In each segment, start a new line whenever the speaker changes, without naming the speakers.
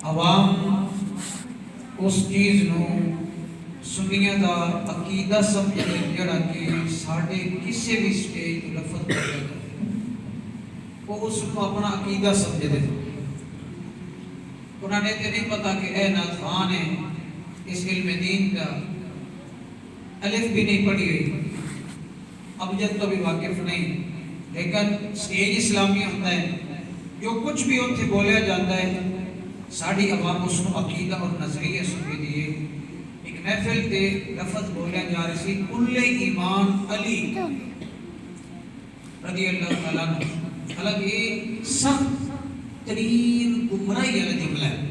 عوام اس چیز نو سنیاں دا عقیدہ سمجھے جڑا کہ ساڑھے کسی بھی سٹیج تو لفظ کر جاتا وہ اس کو اپنا عقیدہ سمجھے دے انہوں نے تے نہیں پتا کہ اے ناتھان ہے اس علم دین کا الف بھی نہیں پڑھی ہوئی ابجد تو بھی واقف نہیں لیکن سٹیج اسلامی ہوتا ہے جو کچھ بھی ان سے بولیا جاتا ہے ساڑھی عوام اس کو عقیدہ اور نظریہ سمجھے دیئے ایک محفل تے لفظ بولیا جا رہی سی کل ایمان علی رضی اللہ تعالیٰ عنہ حالانکہ یہ سخت ترین گمراہی والا جملہ ہے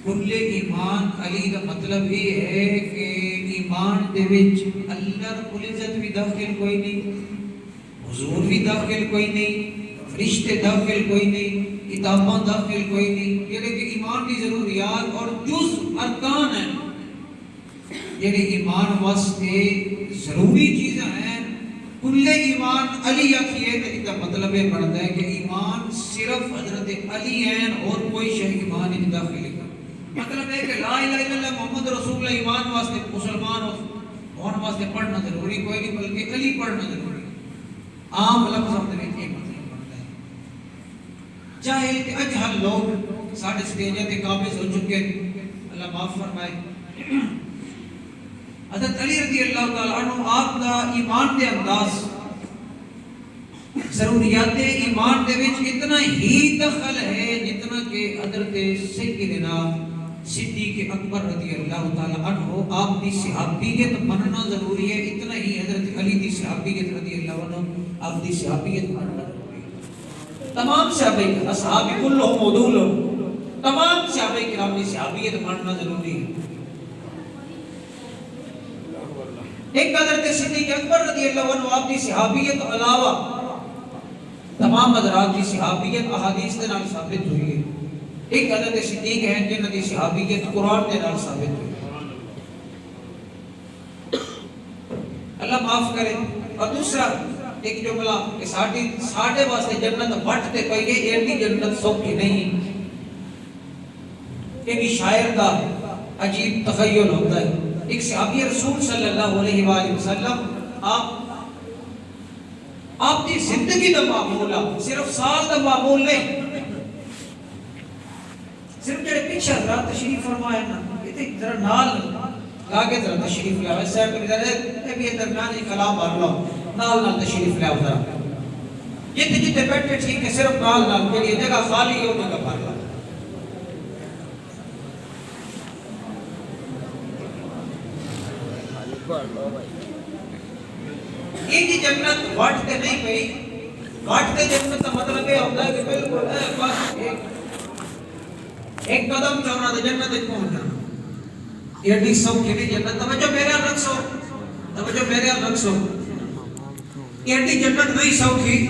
کل ایمان علی کا مطلب یہ ہے کہ ایمان دے وچ اللہ رب العزت بھی داخل کوئی نہیں حضور بھی داخل کوئی نہیں فرشتے داخل کوئی نہیں کتاباں داخل کوئی نہیں یہ کہ ایمان کی ضروریات اور جز ارکان ہیں یہ ایمان واسطے ضروری چیزیں ہیں کل ایمان علی آکھیے تو اس کا مطلب یہ بڑھتا ہے کہ ایمان صرف حضرت علی ہیں اور کوئی شے ایمان نہیں داخل ہے مطلب ہے کہ لا الہ الا اللہ محمد رسول اللہ ایمان واسطے مسلمان ہون واسطے پڑھنا ضروری کوئی نہیں بلکہ علی پڑھنا ضروری عام لفظ ہم نے یہ مطلب بنتا ہے جاہل تے اجہل لوگ ساڑھے سٹیجیں تے قابض ہو چکے اللہ معاف فرمائے حضرت علی رضی اللہ تعالیٰ عنہ آپ کا ایمان دے انداز ضروریات ایمان دے وچ اتنا ہی دخل ہے جتنا کہ حضرت سیدنا صدیق اکبر رضی اللہ تعالیٰ عنہ آپ دی صحابیت مننا ضروری ہے اتنا ہی حضرت علی دی صحابیت رضی اللہ عنہ آپ دی صحابیت مننا ضروری ہے تمام صحابہ اصحاب کلہم عدول تمام صحابہ کرام دی صحابیت مننا ضروری ہے ایک حضرت صدیق اکبر رضی اللہ عنہ آپ دی صحابیت علاوہ تمام حضرات کی صحابیت احادیث دے نال ثابت ہوئی ہے ایک حضرت صدیق ہیں جنہاں دی صحابیت قرآن دے نال ثابت ہوئی اللہ معاف کرے اور دوسرا ایک جملہ کہ ساڑھے واسطے جنت وٹ تے پئی ہے ایڈی جنت سوکھی نہیں ایک شاعر کا عجیب تخیل ہوتا ہے ایک صحابی رسول صلی اللہ علیہ وآلہ وسلم آپ کی زندگی دا معمول ہے صرف سال دا معمول نہیں صرف جڑے پیچھے حضرات تشریف فرمائے نا یہ تو ذرا نال لاگے ذرا تشریف لے ویسے ہے کہ بھی درمیان ہی کلام بھر لو نال تشریف لے ذرا جتے جتے بیٹھے ٹھیک ہے صرف نال کے لیے جگہ خالی ہے وہ جگہ بھر لو ایک جنت وٹ تے نہیں پئی وٹ تے جنت کا مطلب یہ ہوتا ہے کہ بالکل بس ایک قدم چلنا تے جنت تک پہنچ جانا یہ ایڈی سوکھی نہیں جنت توجہ میرے حال رکھ سو توجہ میرے حال رکھ سو یہ ایڈی جنت نہیں سوکھی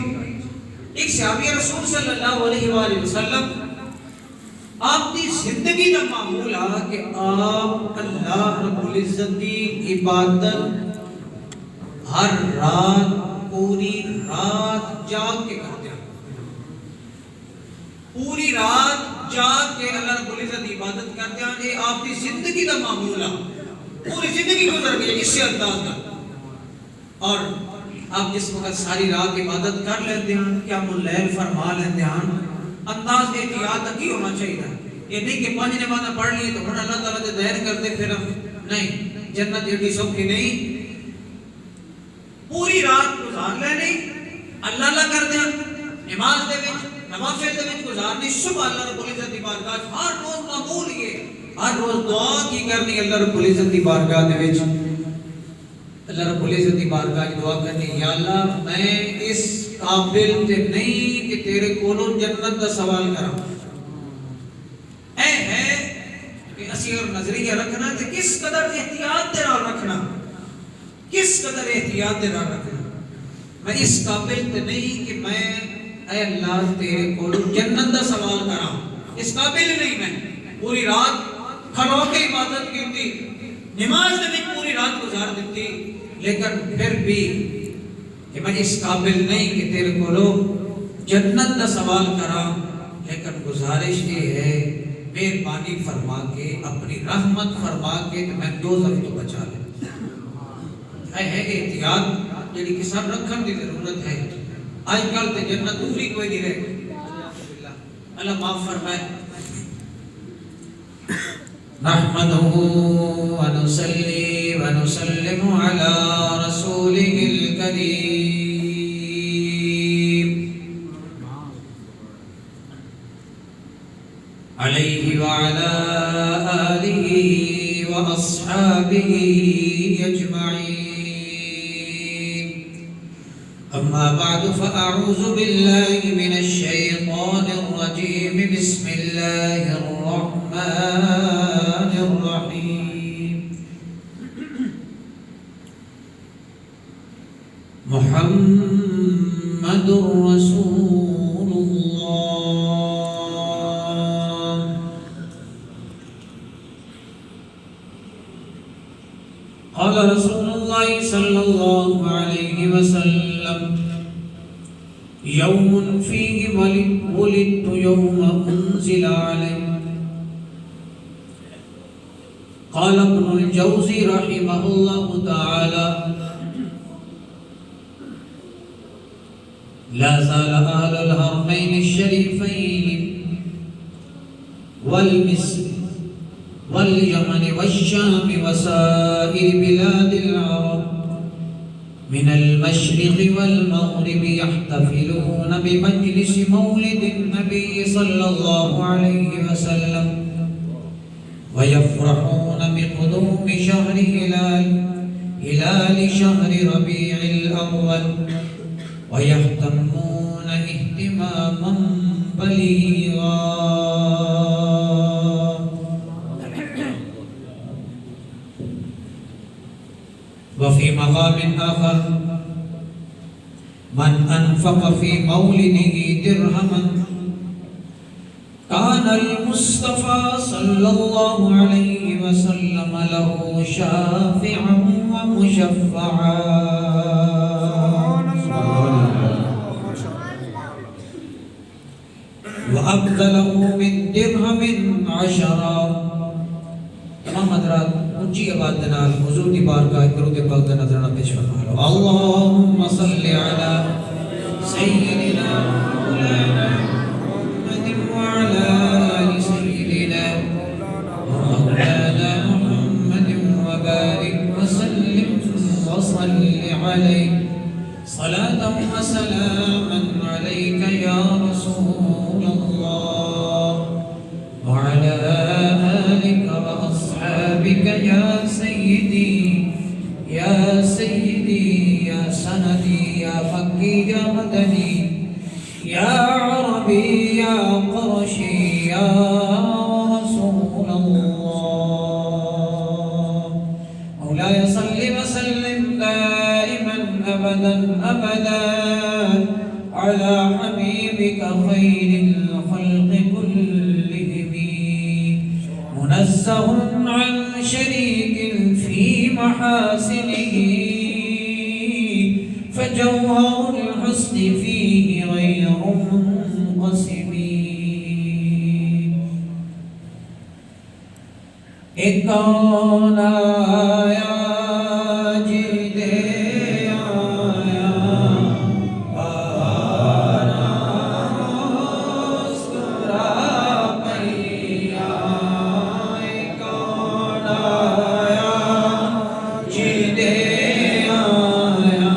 ایک صحابی رسول صلی اللہ علیہ وآلہ وسلم آپ کی زندگی کا معمول ہے کہ آپ اللہ رب العزت کی عبادت ہر رات پوری رات جاگ کے کرتے ہیں پوری رات جاگ کے اللہ رب العزت عبادت کرتے ہیں یہ آپ کی زندگی کا معمول ہے پوری زندگی گزر گئی اس سے انداز کا اور آپ جس وقت ساری رات عبادت کر لیتے ہیں کیا اللیل فرما لیتے ہیں انداز احتیاط کی ہونا چاہیے یہ نہیں کہ 5 نمازیں پڑھ لی تو ہن اللہ تعالیٰ سے دہر کرتے پھر نہیں جنت ایڈی سوکھی نہیں پوری رات گزار لینی اللہ کر دیا نماز دے وچ نوافل دے وچ گزارنی صبح اللہ رب العزت دی بارگاہ ہر روز معمول یہ ہر روز دعا کی کرنی اللہ رب العزت دی بارگاہ دے وچ اللہ رب العزت دی بارگاہ دعا کرنی یا اللہ میں اس قابل تے نہیں کہ تیرے کولوں جنت دا سوال کراں اے ہے کہ اسی اور نظریہ رکھنا تے کس قدر احتیاط دے نال رکھنا کس قدر احتیاط دے نال رکھنا میں اس قابل تے نہیں کہ میں اے اللہ تیرے کولوں جنت دا سوال کراں اس قابل نہیں میں پوری رات کھڑو کے عبادت کیتی نماز دے وچ پوری رات گزار دیتی لیکن پھر بھی کہ میں اس قابل نہیں کہ تیرے کولوں جنت دا سوال کراں لیکن گزارش یہ ہے مہربانی فرما کے اپنی رحمت فرما کے میں دوزخ تو بچا لیں ہے احتیاط جڑی کسان رکھن دی ضرورت ہے آج کل تے جنت دوری کوئی نہیں رہے اللہ معاف فرمائے نحمده ونصلي ونسلم على رسوله الكريم عليه وعلى آله وأصحابه أجمعين أما بعد فأعوذ بالله من الشيطان الرجيم بسم الله الرحمن الرحيم محمد رسول الله قال رسول الله صلى الله عليه وسلم يوم فيه ولدت يوم أنزل عليه قال ابن الجوزي رحمه الله تعالى لا زال أهل الحرمين الشريفين والمصر واليمن والشام وسائر بلاد العرب من المشرق والمغرب يحتفلون بمجلس مولد النبي صلى الله عليه وسلم ويفرحون بقدوم شهر هلال شهر ربيع الأول ويهتمون اهتماما بليغا وفي مقام آخر من أنفق في مولده درهما كان المصطفى صلى الله عليه وسلم له شافعا ومشفعا وأبدله من درهم 10 تمام حضرات اونچی آواز کے نال حضور کی بارگاہ درود پاک کا نذرانہ پیش فرما لو اللهم صل على سيدنا مولانا محمد وعلى آل سيدنا مولانا محمد وبارك وسلم وصل عليه صلاة وسلاما عليك يا رسول الله وعلى آلك وأصحابك يا سيدي يا سيدي يا سندي يا مكي يا مدني يا عربي يا قرشي يا رسول الله مولاي صل وسلم دائما أبدا أبدا على حبيبك خير الخلق كلهم منزه عن شريك في محاسنه فجوهر الحسن فيه غير منقسم إكون آيا جدي آيا بانا مسترا قيا إكون آيا جدي آيا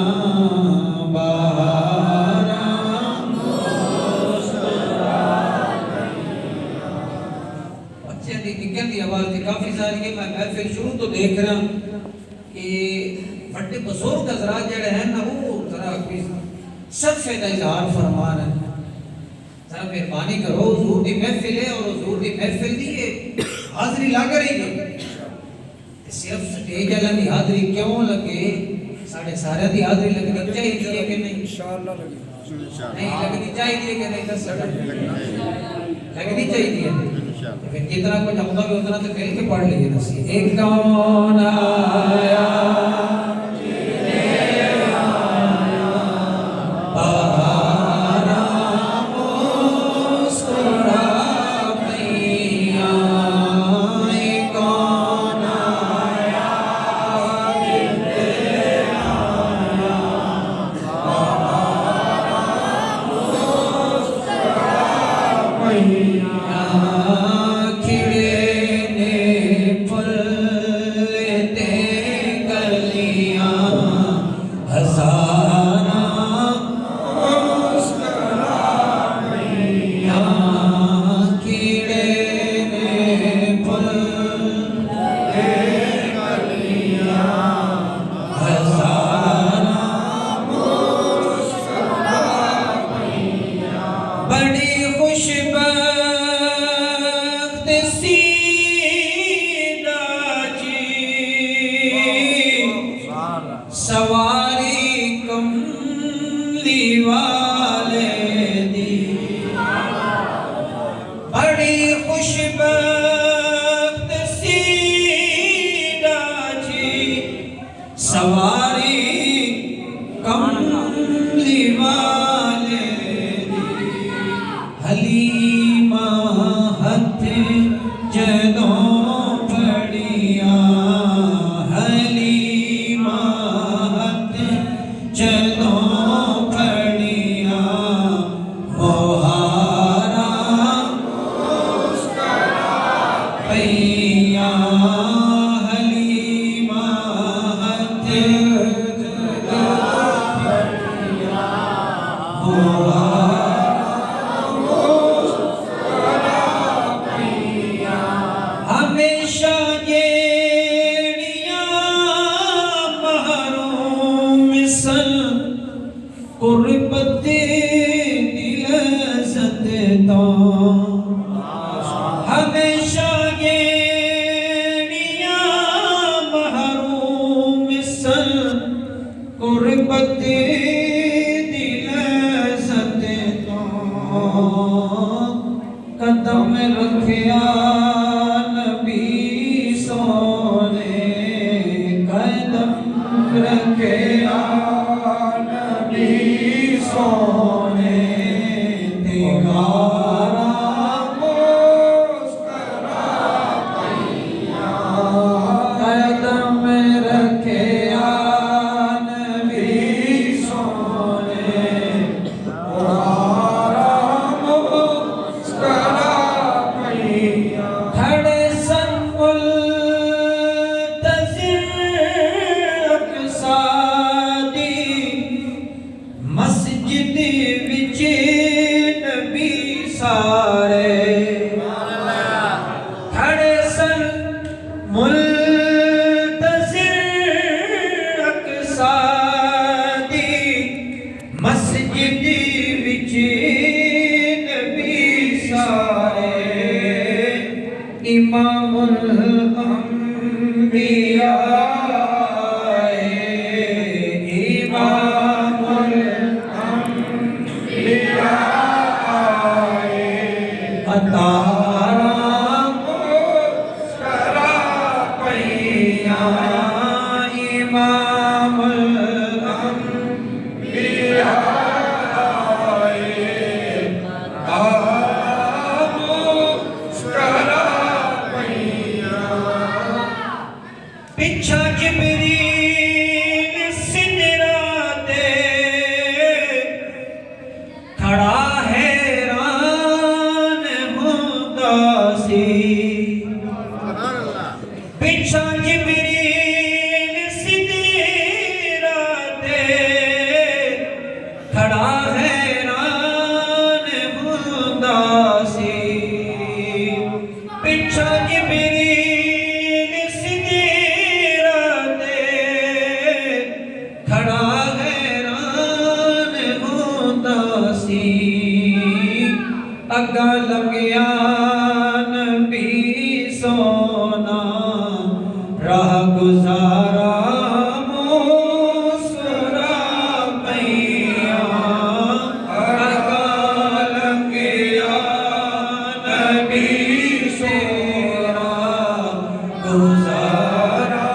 بانا مسترا بچے دی نکل دی آواز دی کافی ساری ہے میں محفل شروع تو دیکھ رہا ہوں کہ بڑے بزرگ حضرات جڑے ہیں نا وہ ذرا صفے کا اظہار فرما رہے ہیں ذرا مہربانی کرو حضور دی محفل ہے اور حضور دی محفل دی حاضری لگ رہی ہے صرف سٹیج والا دی حاضری کیوں لگے ساڑھے سارے دی حاضری لگنی چاہیے کہ نہیں انشاءاللہ نہیں لگنی چاہیے کہ نہیں لگنی چاہیے پھر جتنا کچھ ہوگا بھی اتنا تو مل کے پڑھ لیجیے نسی ایک کون آیا بہارا مسکرا سیدہ جی سواری کملی والے دی بڑی خوش بخت سیدہ جی سواری کملی والے دی حلیمہ ہتھ جدوں پڑیاں حلیمہ ہتھ جدوں پڑیاں بہارا پئیاں حلیمہ ہتھ جدوں پڑیاں ہمیشہ جیڑیاں محروم سن قربت دلزت تو ہمیشہ جیڑیاں محروم سن قربت دلزت تو قدم رکھیا رکھیا نبی سونے تیغارا مسکرا پئیاں قدم رکھیا نبی سونے تیغارا مسکرا پئیاں کھڑے سن مسجد وچ نبی سارے کھڑے سن ملتظر اقصا دی مسجد وچ نبی سارے امام الانبیاء امام الانبیاء مسکرا پئیاں پچھا جبریل سدرہ تے کھڑا حیران ہوتا سی پچھا جبریل سدرہ تے کھڑا حیران ہوتا سی پچھا جبریل سدرہ تے کھڑا حیران ہوتا سی اگا لگیا نبی سونا راہ گزارا مسکرا پئیاں اگا لگیا نبی سونا گزارا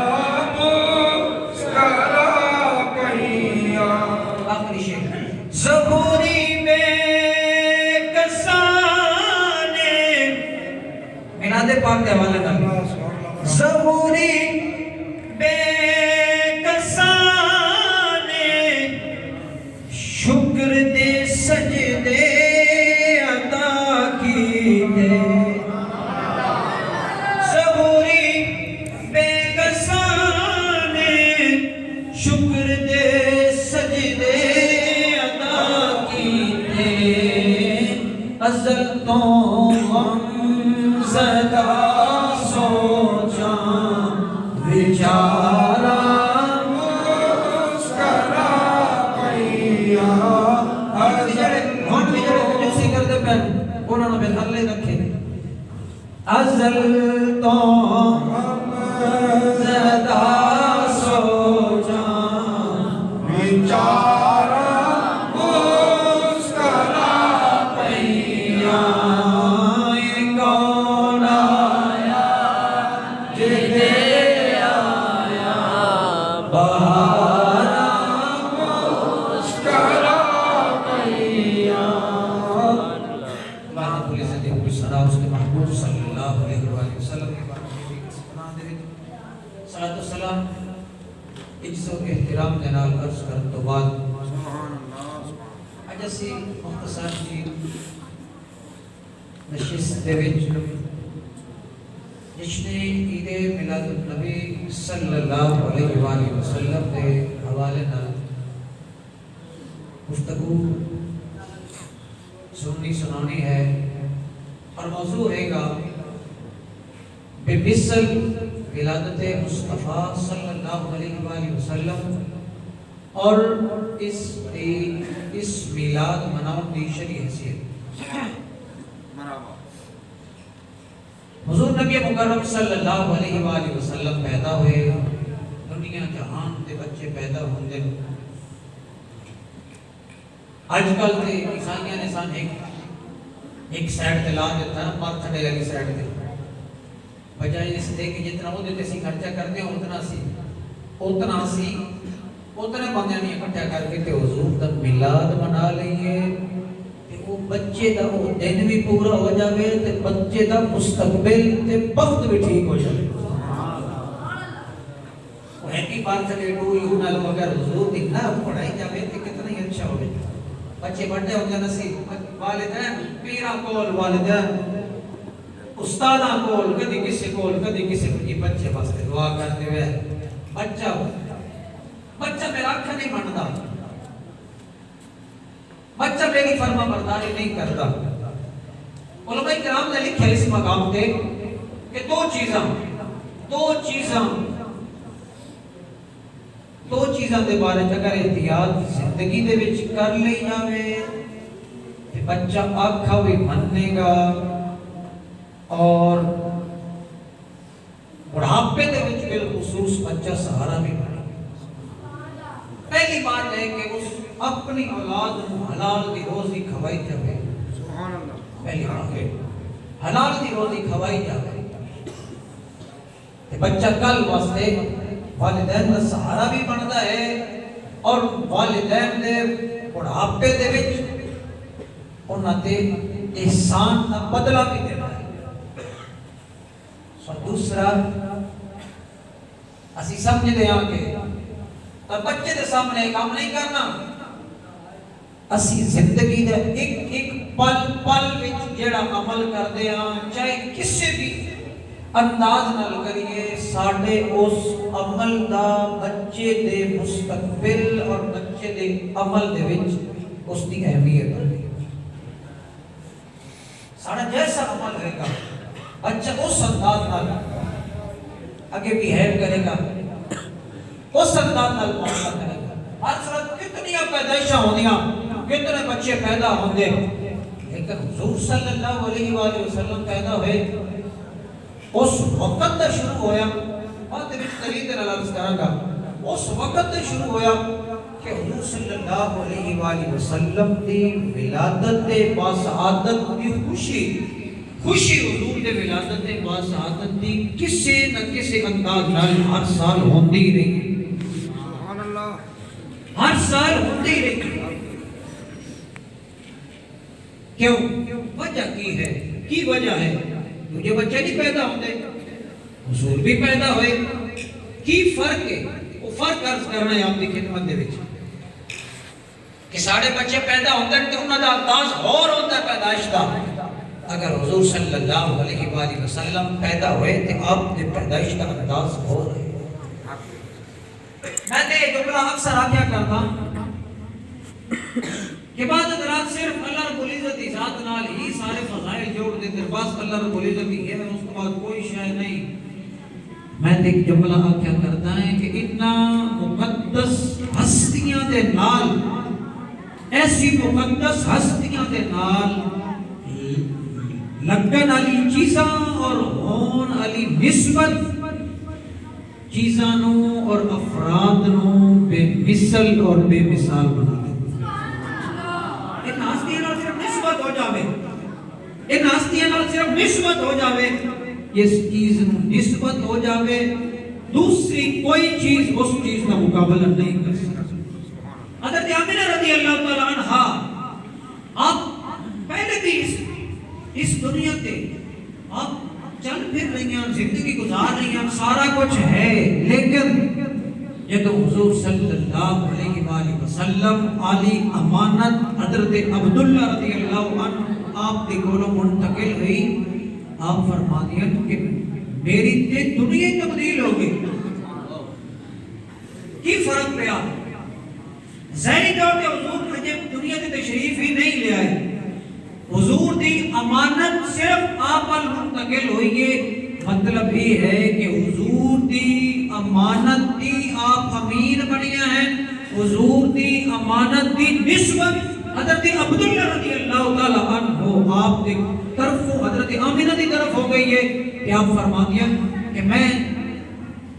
مسکرا پئیاں آخری شعر ظہوری میں کسانے میلاد پاک کے حوالے کا ظہوری بے کسانے شکر دے سجدے عطا کیتے ظہوری بے کسانے شکر دے سجدے عطا کیتے ازل تو غم زدہ سوچاں بیچارہ مسکرا پئیاں ہن بھی جڑے کنجوسی کردے پے انہاں نوں بے حلے رکھے ازل تو زیادہ سو جان بیچارہ مسکرا پیا یہ کون آیا جدے آیا بہارا مسکرا پیا اللہ رب العزت کی پوری صدا اس کے محبوب صلی اللہ علیہ وآلہ وسلم کے بارے میں پناہ دے صلاۃ و سلام عزت و احترام کے نال عرض کر تو بعد اج اسی مختصر جی نشست دے وچ جشن عید میلاد النبی صلی اللہ علیہ وآلہ وسلم کے حوالے نال گفتگو سننی سنانی ہے اور موضوع رہے گا بمثل ولادت مصطفیٰ صلی اللہ علیہ وآلہ وسلم اور اس میلاد مناؤں دی شرعی حیثیت حضور نبی مکرم صلی اللہ علیہ وآلہ وسلم پیدا ہوئے دنیا جہان دے بچے پیدا ہوندے آج کل تے عیسائیاں نے سان ایک سائڈ تے لا دیتا ہے مار تھڑے والی سائڈ تے بجائے اس دے کہ جتنا وہ دیتے سی خرچہ کرتے ہیں اتنا بندے نہیں اکٹھا کر کے تے حضور دا میلاد منا لئیے تے وہ بچے دا وہ دن بھی پورا ہو جاوے تے بچے دا مستقبل تے وقت بھی ٹھیک ہو جاوے وہ happy birthday to you نال اگر حضور دی نہ پڑھائی جاوے تے کتنا ہی اچھا ہوگا بچے بڑے ہوندے نصیب والدین پیرا کول والدین استادہ کول کدی کسی یہ بچے واسطے دعا کرتے ہوئے بچہ میرا آنکھ نہیں بنتا بچہ میری فرما برداری نہیں کرتا علماء کرام نے لکھا اس مقام تے کہ دو چیزاں دے بارے اگر احتیاط زندگی دے وچ کر لئی جاوے تے بچہ آنکھا بھی بننے گا اور بڑھاپے دے وچ بالخصوص بچہ سہارا بھی بنے گا پہلی بات ہے کہ اس اپنی اولاد کو حلال دی روزی کھوائی جاوے سبحان اللہ پہلی بات ہے حلال دی روزی کھوائی جاوے تے بچہ کل واسطے والدین کا سہارا بھی بنتا ہے اور والدین دے بڑھاپے دے وچ انہاں تے احسان دا بدلہ بھی دینا ہے اور دوسرا اسی سمجھتے ہیں کہ بچے دے سامنے کام نہیں کرنا اسی زندگی دے ایک پل وچ جڑا عمل کردے ہاں چاہے کسی بھی انداز نال کریے ساڈے اس عمل دا بچے دے مستقبل اور بچے دے عمل دے وچ اس دی اہمیت ہے ساڈا جیسا عمل رہے گا بچہ اس انداز نال آگے بیہیو کرے گا اس انداز نال معاملہ کرے گا ہر صورت کتنی پیدائشاں ہوندیاں کتنے بچے پیدا ہوندے لیکن حضور صلی اللہ علیہ وآلہ وسلم پیدا ہوئے اس وقت دا شروع ہویا بات وچ دلیل نال عرض کراں گا اس وقت دا شروع ہویا کہ حضور صلی اللہ علیہ وآلہ وسلم دی ولادت دے باسعادت دی خوشی حضور دے ولادت دے باسعادت دی کسی نہ کسی انداز نال ہر سال ہوندی رہی سبحان اللہ ہر سال ہوندی رہی کیوں وجہ کی وجہ ہے مجھے بچے نہیں پیدا ہوتے حضور بھی پیدا ہوئے کی فرق ہے وہ فرق عرض کرنا ہے آپ کی خدمت دے وچ کہ ساڑھے بچے پیدا ہوتے ہیں تو انہوں دا انداز اور ہوتا ہے پیدائش دا اگر حضور صلی اللہ علیہ وآلہ وسلم پیدا ہوئے تو آپ نے پیدائش کا انداز ہو رہے میں نے جملہ اکثر آگیا کرتا کہ بعد ادرات صرف اللہ رب العزت کی ذات نال ہی سارے فضائل جوڑ دیتے بس اللہ رب العزت ہی ہے اس کے بعد کوئی شے نہیں میں ایک جملہ آگیا کرتا ہے کہ اتنا مقدس ہستیاں دے نال ایسی مقدس ہستیاں دے نال لگن علی چیزاں اور ہون علی نسبت چیزاں نو اور افراد نو بے مثل اور بے مثال بنا دیتا. ان ہستیاں نال صرف نسبت ہو جاوے, ان ہستیاں نال صرف نسبت ہو جاوے, اس چیز نو نسبت ہو جاوے, دوسری کوئی چیز اس چیز کا مقابلہ نہیں کر سکتی. حضرت آمنہ رضی اللہ تعالیٰ عنہا آپ پہلے بھی اس دنیا تے آپ چل پھر رہی ہیں, زندگی گزار رہی ہیں, سارا کچھ ہے, لیکن جب حضور صلی اللہ علیہ وآلہ وسلم علی امانت حضرت عبداللہ رضی اللہ عنہ آپ کے کولوں منتقل ہوئی, آپ فرما دیا کہ میری تے دنیا تبدیل ہو گئی. کی فرق پیا؟ ظاہری طور پہ حضور مجھے دنیا کی تشریف ہی نہیں لے آئے, حضور دی امانت صرف آپ پر منتقل ہوئی ہے. مطلب یہ ہے کہ حضور دی امانت دی آپ امین بنیا ہیں, حضور دی امانت دی نسبت حضرت عبداللہ رضی اللہ تعالیٰ عنہ آپ دی طرف حضرت آمنہ دی طرف ہو گئی ہے کہ آپ فرما دیا کہ میں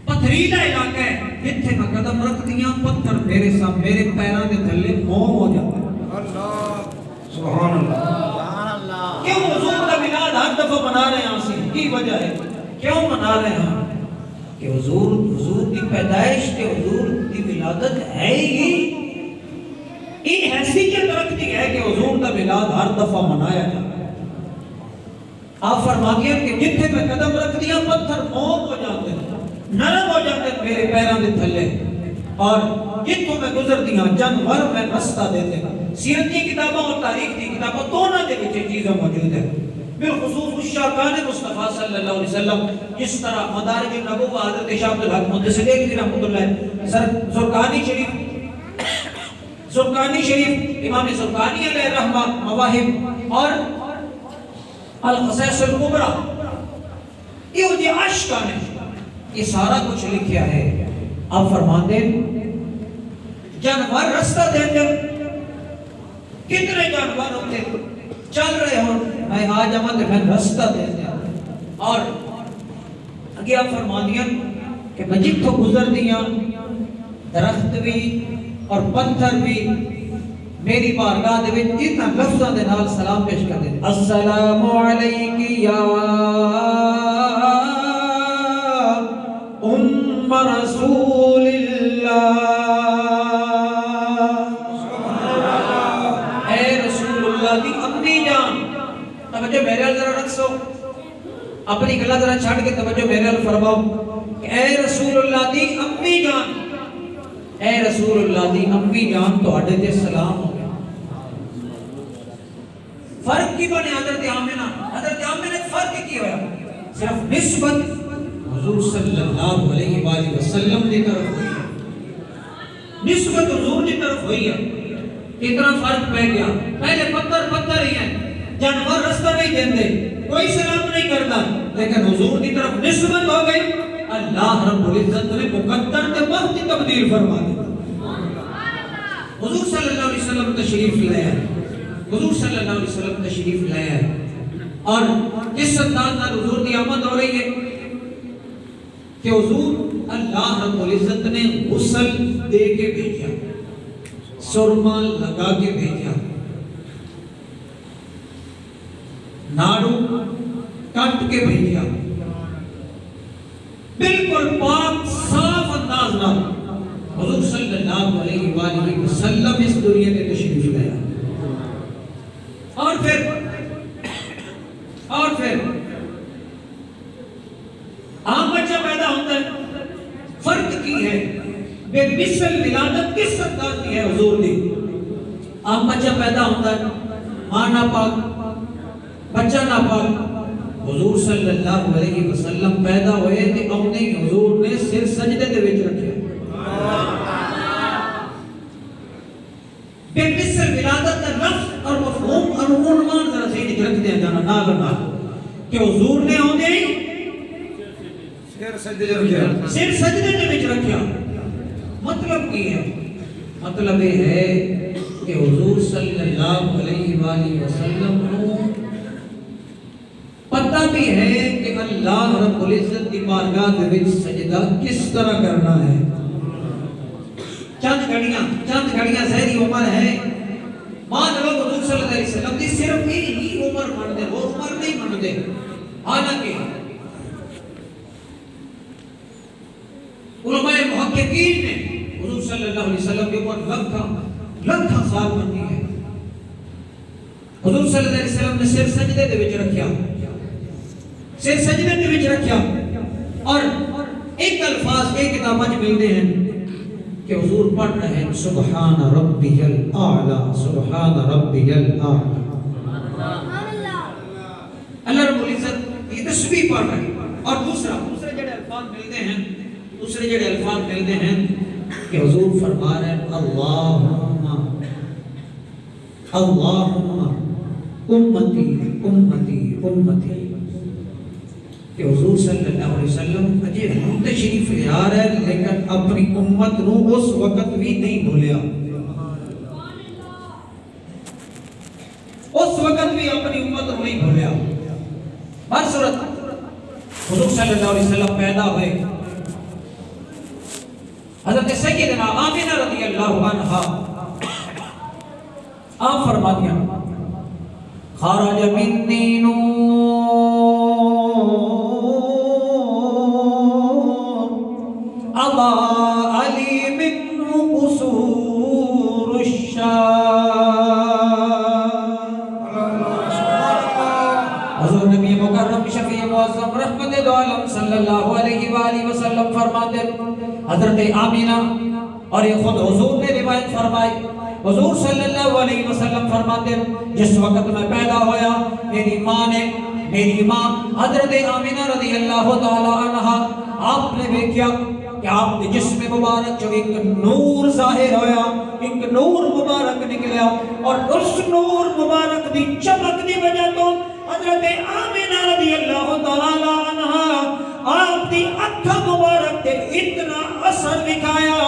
پتھریلا علاقہ ہے, جتھے میں قدم رکھ دیا پتھر میرے ساتھ میرے پیران دے تھلے موم ہو جاتا ہے. اللہ سبحان اللہ. کیوں حضور کا میلاد ہر دفعہ منا رہے ہیں؟ آسی کی وجہ ہے کیوں منا رہے ہیں کہ حضور کی پیدائش کے حضور کی ولادت ہے ہی یہ حیثیت رکھتی ہے کہ حضور کا میلاد ہر دفعہ منایا جاتا ہے. آپ فرما دیا کہ جتھے میں قدم رکھ دیا پتھر موم ہو جاتے ہیں, نرم ہو جاتے ہیں میرے پیران دے تھلے, اور جتوں میں گزر دیا جانور میں رستہ دیتے ہیں. سیرت کی کتابوں اور تاریخ کی کتابوں دونوں دے وچ چیزیں موجود ہیں. بالخصوص الشاکان مصطفیٰ صلی اللہ علیہ وسلم جس طرح مدارج النبوہ حضرت شاہ عبدالحق مدثر رحمۃ اللہ زرقانی شریف امام زرقانی علیہ رحمہ مواہب اور القصائص الکبریٰ یہ جو عشقان ہے یہ سارا کچھ لکھیا ہے. آپ فرمان دیں جانور رستہ دیتے, کتنے جانور ہوتے چل رہے ہوں, میں آ جاؤں تو میں رستہ دیتے اور اگے آپ فرما دیا کہ میں جتوں گزر دیا درخت بھی اور پتھر بھی میری بارگاہ دے وچ اتنا لفظاں دے نال سلام پیش کر دے, السلام علیکی یا ام رسول اللہ, اے رسول اللہ دی امی جان. توجہ میرے ال ذرا رکھ سو, اپنی گلا ذرا چھڑ کے توجہ میرے ال فرماؤ کہ اے رسول اللہ دی امی جان, اے رسول اللہ دی امی جان تہاڈے تے سلام ہو گیا. فرق کی بنے حضرت آمنہ فرق کی ہوا, صرف نسبت حضور صلی اللہ علیہ وآلہ وسلم کی طرف ہوئی ہے, نسبت حضور کی طرف ہوئی ہے. کتنا فرق پہ گیا, پہلے پتھر ہی ہیں, جانور رستہ نہیں دیندے, کوئی سلام نہیں کرتا, لیکن حضور کی طرف نسبت ہو گئی. اللہ رب العزت نے مقدر کے وقت تبدیل فرما دی. حضور صلی اللہ علیہ وسلم تشریف لے آئے, حضور صلی اللہ علیہ وسلم تشریف لے آئے, اور جس انداز نال حضور کی آمد ہو رہی ہے کہ حضور اللہ رب العزت نے غسل دے کے بھیجا, سرما لگا کے بھیجا, ناڑو کٹ کے بھیجا, بالکل پاک صاف انداز نال حضور صلی اللہ علیہ وآلہ وسلم اس دنیا کے تشریف لے آئے. اور پھر عام بچہ پیدا ہوتا ہے, فرق کی ہے بے مثل ولادت کس انداز کی ہے حضور دی. عام بچہ پیدا ہوتا ہے, ماں ناپاک, بچہ ناپاک. حضور صلی اللہ علیہ وسلم پیدا ہوئے تے اپنے حضور نے سر سجدے دے وچ رکھے. بے مثل ولادت کا لفظ اور مفہوم اور عنوان ذرا ذہن وچ رکھ دیا جانا نال کہ حضور نے ہوندے ہی سر سجدے دے وچ رکھیا. مطلب کی ہے؟ مطلب یہ ہے کہ حضور صلی اللہ علیہ وآلہ وسلم کو بھی ہے کہ اللہ رب العزت کی بارگاہ دے وچ سجدہ کس طرح کرنا ہے. چند گھڑیاں ظاہری عمر ہے. مان لو حضور صلی اللہ علیہ وسلم دی صرف یہی عمر منتے، وہ عمر نہیں منتے. حالانکہ علماء محققین نے حضور صلی اللہ علیہ وسلم کے اوپر لکھاں سال منی ہے. حضور صلی اللہ علیہ وسلم نے سر سجدے دے وچ رکھیا، سر سجدے دے وچ رکھیا، اور ایک الفاظ ایک کتاباں وچ ملتے ہیں کہ حضور پڑھ رہے ہیں سبحان ربی الاعلی، سبحان ربی الاعلی. اللہ رب العزت یہ تسبیح پڑھ رہے ہیں. اور دوسرے جڑے الفاظ ملتے ہیں کہ حضور فرما رہے ہیں اللہم امتی امتی امتی. کہ حضور صلی اللہ علیہ وسلم اجے ہم تشریف لے آ رہے ہیں لیکن اپنی امت نو اس وقت بھی نہیں بھولیا. اس وقت بھی اپنی امت نو نہیں بھولیا. ہر صورت حضور صلی اللہ علیہ وسلم پیدا ہوئے. حضرت سیدنا آمینہ رضی اللہ عنہا آپ فرماتی ہیں خرج منی نور اضاء لی منہ قصور الشام. حضور نبی مکرم شفیع معظم رحمت دو عالم صلی اللہ علیہ وآلہ وسلم فرماتے حضرت آمینہ، اور یہ خود حضور نے روایت فرمائی. حضور صلی اللہ علیہ وسلم فرماتے جس وقت میں پیدا ہویا میری ماں حضرت آمینہ رضی اللہ تعالی عنہ آپ نے دیکھا کہ آپ کے جسم مبارک جو ایک نور ظاہر ہویا، ایک نور مبارک نکلیا، اور اس نور مبارک دی چمک دی وجہ تو حضرت آمینہ رضی اللہ تعالی عنہ آپ دی اکھا مبارک تے اتنا اثر دکھایا،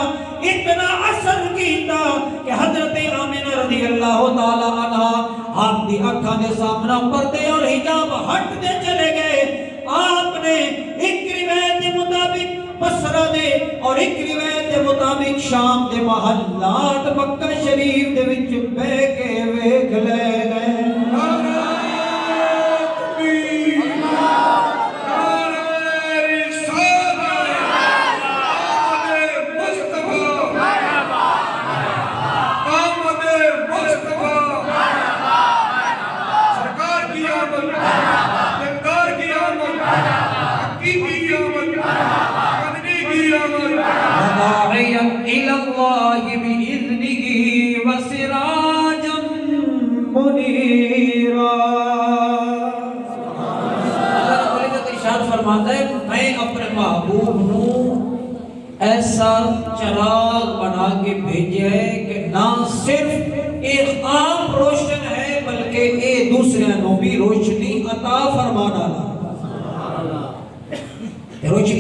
اتنا اثر کیتا کہ حضرت آمینہ رضی اللہ تعالی عنہ آپ دی اکھا دے سامنا پردے اور حجاب ہٹ دے چلے گئے. آپ نے ایک روایت کے مطابق بصرہ دے اور ایک روایت کے مطابق شام دے محلات مکہ شریف دے وچ بہ کے ویکھ لے گئے. داعيا إلى الله بإذنه وسراجا منيرا. اللہ رب العزت ارشاد فرماتا ہے میں اپنے محبوب نو ایسا چراغ بنا کے بھیجا ہے کہ نہ صرف ایک عام روشن ہے بلکہ ایک دوسرے نو بھی روشنی عطا فرما ڈالا. روشنی